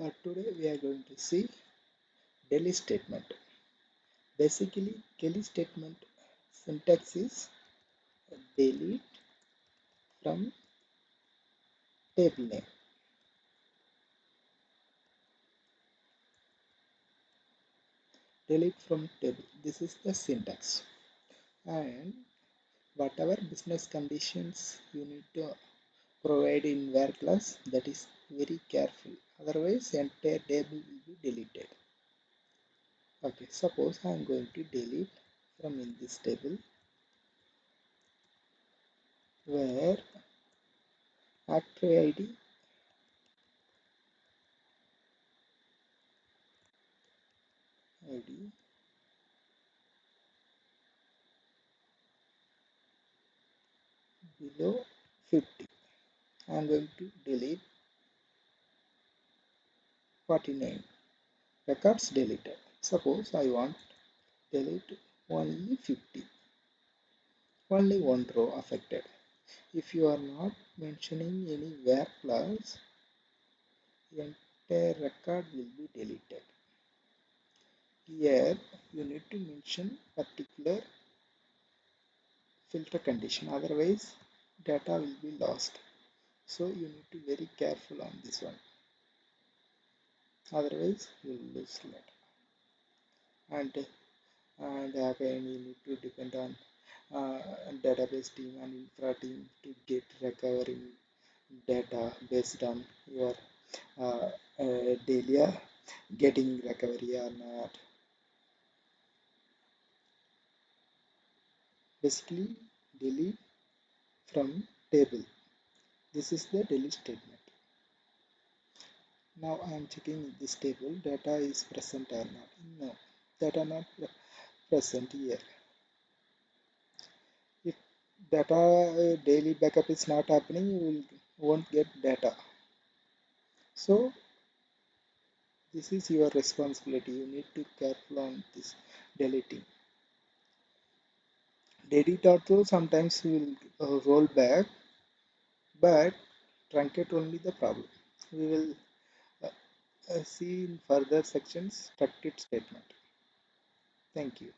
Today we are going to see delete statement. Basically, delete statement syntax is delete from table name. Delete from table. This is the syntax. And whatever business conditions you need to provide in where class, that is very careful. Otherwise, entire table will be deleted. Okay, suppose I am going to delete from in this table where actor ID below 50. I am going to delete 49 records deleted. Suppose I want delete only 50, only one row affected. If you are not mentioning any where clause, entire record will be deleted. Here you need to mention particular filter condition, otherwise data will be lost. So you need to be very careful on this one, otherwise you will lose data. And again you need to depend on database team and infra team to get recovering data based on your daily getting recovery or not. Basically, delete from table. This is the delete statement. Now I am checking this table, data is present or not. No, data not present here. If data daily backup is not happening, you won't get data. So this is your responsibility. You need to be careful on this deleting. Delete also sometimes will roll back, but truncate only the problem. We will see in further sections truncate statement. Thank you.